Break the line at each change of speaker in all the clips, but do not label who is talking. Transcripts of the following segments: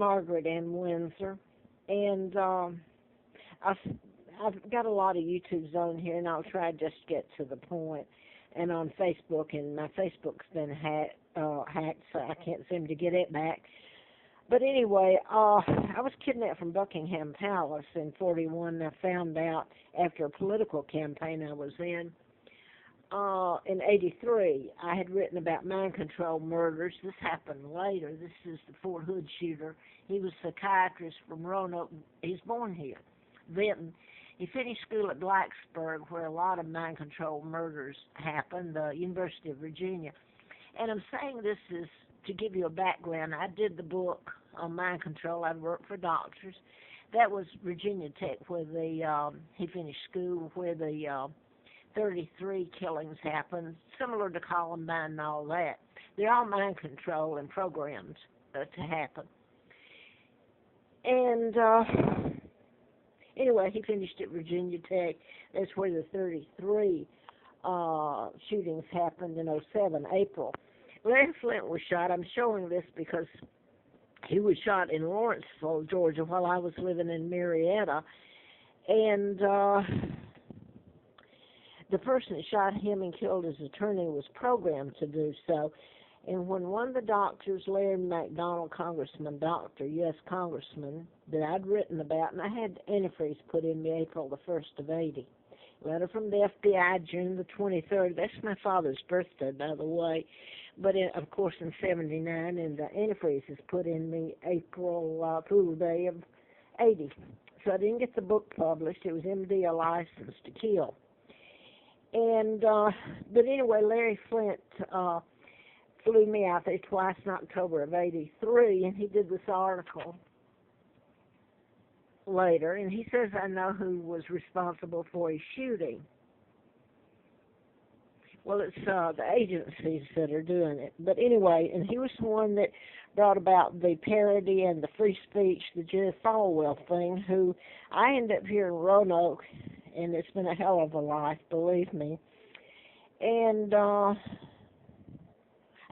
Margaret in Windsor, and I've, I've got a lot of YouTubes on here, and I'll try just to get to the point. And on Facebook, and my Facebook's been hacked, so I can't seem to get it back. But anyway, I was kidnapped from Buckingham Palace in '41, and I found out after a political campaign I was in '83. I had written about mind control murders. This happened later. This is the Fort Hood shooter. He was a psychiatrist from Roanoke. He's born here, Vinton. He finished school at Blacksburg, where a lot of mind control murders happened, the University of Virginia. And I'm saying this is to give you a background. I did the book on mind control. I worked for doctors. That was Virginia Tech, where he finished school, where the 33 killings happened, similar to Columbine and all that. They're all mind control and programs to happen. And anyway, he finished at Virginia Tech. That's where the 33 shootings happened in '07, April. Larry Flint was shot. I'm showing this because he was shot in Lawrenceville, Georgia, while I was living in Marietta. And the person that shot him and killed his attorney was programmed to do so. And when one of the doctors, Larry McDonald, U.S. Congressman, that I'd written about, and I had antifreeze put in me April the 1st of '80. Letter from the FBI, June the 23rd. That's my father's birthday, by the way. But, of course, in '79, and the antifreeze is put in me April Fool's Day of '80. So I didn't get the book published. It was MD, a license to kill. And, but anyway, Larry Flint flew me out there twice in October of '83, and he did this article later, and he says, I know who was responsible for his shooting. Well, it's the agencies that are doing it. But anyway, and he was the one that brought about the parody and the free speech, the Jerry Falwell thing, who I ended up here in Roanoke, and it's been a hell of a life, believe me. And I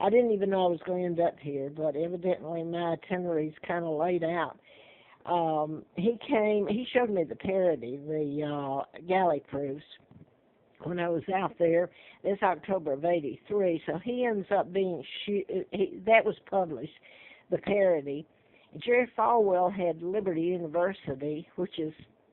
didn't even know I was going to end up here, but evidently my itinerary's kind of laid out. He showed me the parody, the galley proofs, when I was out there. This October of '83, so he ends up being that was published, the parody. Jerry Falwell had Liberty University, which is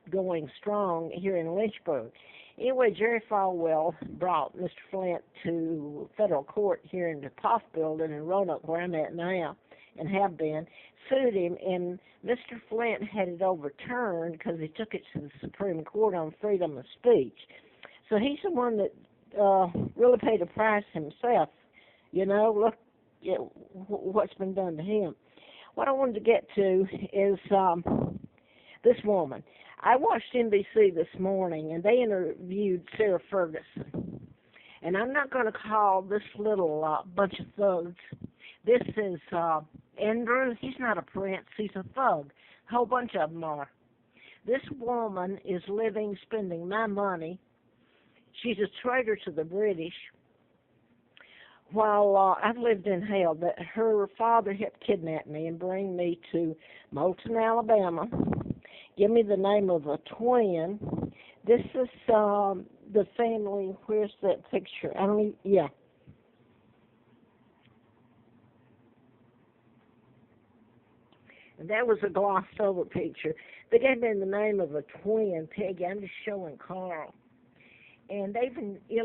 going strong here in Lynchburg. Anyway, Jerry Falwell brought Mr. Flint to federal court here in the Poff building in Roanoke, where I'm at now, and have been, sued him, and Mr. Flint had it overturned because he took it to the Supreme Court on freedom of speech. So he's the one that really paid a price himself. You know, look at what's been done to him. What I wanted to get to is this woman. I watched NBC this morning, and they interviewed Sarah Ferguson. And I'm not going to call this little bunch of thugs. This is Andrew. He's not a prince. He's a thug. A whole bunch of them are. This woman is spending my money. She's a traitor to the British. While I've lived in hell, but her father helped kidnap me and bring me to Moulton, Alabama. Give me the name of a twin. This is the family. Where's that picture? Yeah. And that was a glossed over picture. They gave me the name of a twin, Peggy. I'm just showing Carl. And they've been they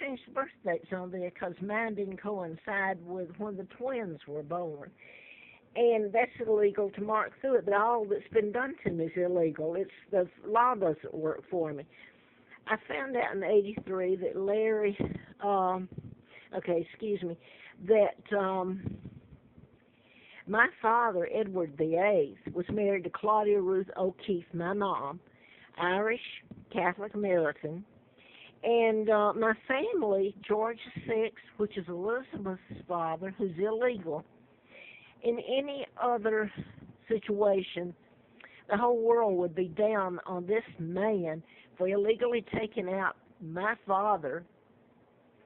changed the birth dates on there because mine didn't coincide with when the twins were born. And that's illegal to mark through it, but all that's been done to me is illegal. The law doesn't work for me. I found out in '83 that Larry, that my father, Edward VIII, was married to Claudia Ruth O'Keefe, my mom, Irish, Catholic American. And my family, George VI, which is Elizabeth's father, who's illegal. In any other situation, the whole world would be down on this man for illegally taking out my father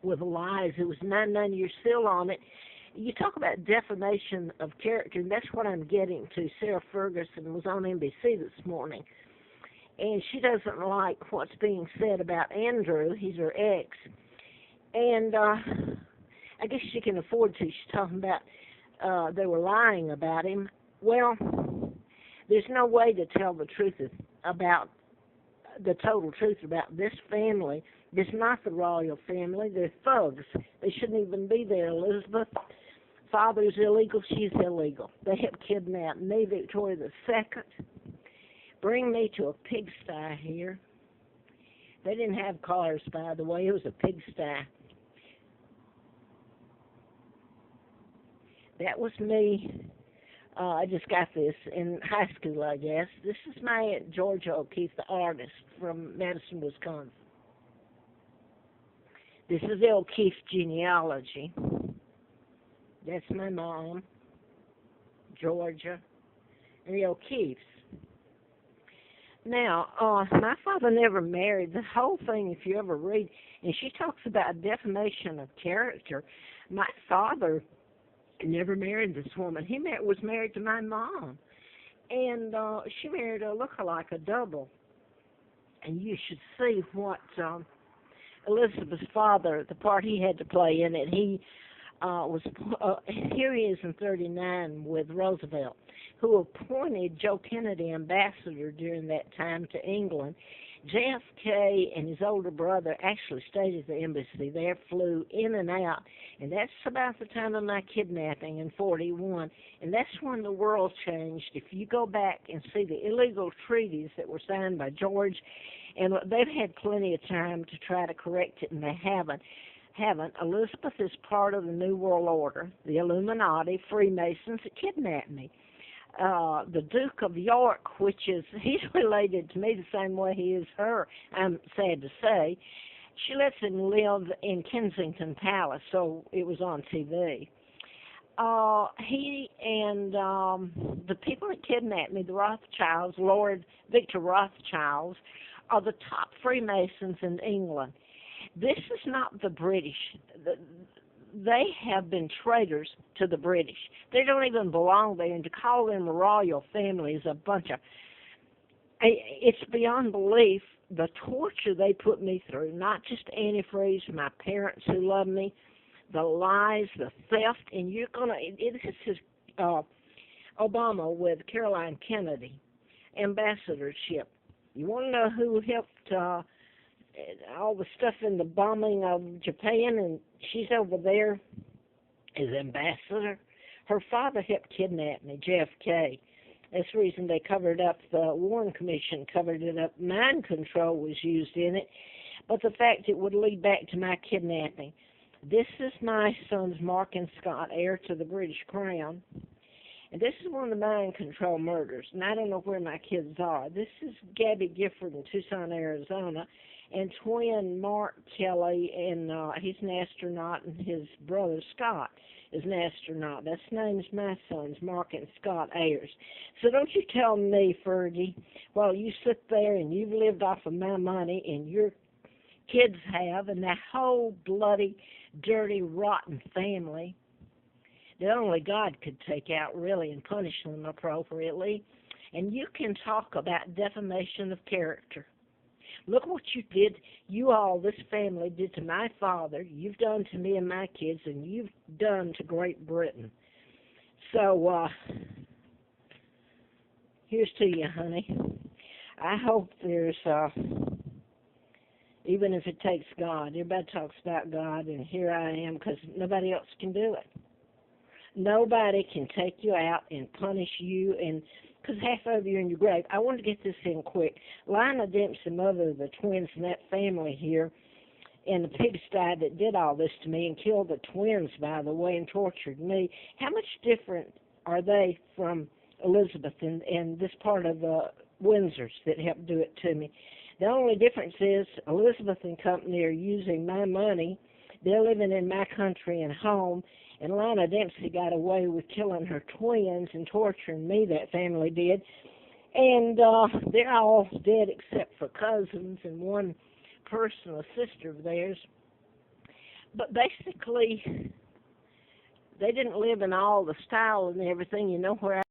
with lies. It was 99 years still on it. you talk about defamation of character, and that's what I'm getting to. Sarah Ferguson was on NBC this morning, and she doesn't like what's being said about Andrew. He's her ex, and I guess she can afford to. She's talking about they were lying about him. Well, there's no way to tell the truth about the total truth about this family. It's not the royal family. They're thugs. They shouldn't even be there, Elizabeth. Father's illegal. She's illegal. They have kidnapped me, Victoria II. Bring me to a pigsty here. They didn't have cars, by the way. It was a pigsty. That was me. I just got this in high school, I guess. This is my Aunt Georgia O'Keeffe, the artist from Madison, Wisconsin. This is the O'Keeffe genealogy. That's my mom, Georgia, and the O'Keeffes. Now, my father never married. The whole thing, if you ever read, and she talks about defamation of character, my father never married this woman. He was married to my mom, and she married a look-alike, a double. And you should see what Elizabeth's father, the part he had to play in it. He here he is in 39 with Roosevelt, who appointed Joe Kennedy ambassador during that time to England. JFK and his older brother actually stayed at the embassy there, flew in and out, and that's about the time of my kidnapping in 41, and that's when the world changed. If you go back and see the illegal treaties that were signed by George, and they've had plenty of time to try to correct it, and they haven't. Elizabeth is part of the New World Order, the Illuminati, Freemasons that kidnapped me. The Duke of York, he's related to me the same way he is her, I'm sad to say. She lets him live in Kensington Palace, so it was on TV. He and the people that kidnapped me, the Rothschilds, Lord Victor Rothschilds, are the top Freemasons in England. This is not the British. They have been traitors to the British. They don't even belong there, and to call them a royal family is a bunch of... It's beyond belief, the torture they put me through, not just antifreeze, my parents who love me, the lies, the theft, and you're going to... This is Obama with Caroline Kennedy, ambassadorship. You want to know who helped all the stuff in the bombing of Japan, and she's over there as ambassador? Her father helped kidnap me, JFK. That's the reason they covered up, the Warren Commission covered it up. Mind control was used in it, but the fact it would lead back to my kidnapping. This is my sons, Mark and Scott, heir to the British Crown. And this is one of the mind control murders, and I don't know where my kids are. This is Gabby Gifford in Tucson, Arizona, and twin Mark Kelly, and he's an astronaut, and his brother Scott is an astronaut. That's names my sons, Mark and Scott Ayers. So don't you tell me, Fergie, while you sit there and you've lived off of my money, and your kids have, and that whole bloody, dirty, rotten family that only God could take out, really, and punish them appropriately. And you can talk about defamation of character. Look what you did, this family did to my father, you've done to me and my kids, and you've done to Great Britain. So, here's to you, honey. I hope there's, even if it takes God, everybody talks about God, and here I am, because nobody else can do it. Nobody can take you out and punish you, and because half of you are in your grave. I want to get this in quick. Lionel Dempsey, mother of the twins in that family here, and the pigsty that did all this to me and killed the twins, by the way, and tortured me, how much different are they from Elizabeth and this part of the Windsors that helped do it to me? The only difference is Elizabeth and company are using my money. They're living in my country and home, and Lionel Dempsey got away with killing her twins and torturing me, that family did. And they're all dead except for cousins and one person, a sister of theirs. But basically, they didn't live in all the style and everything. You know where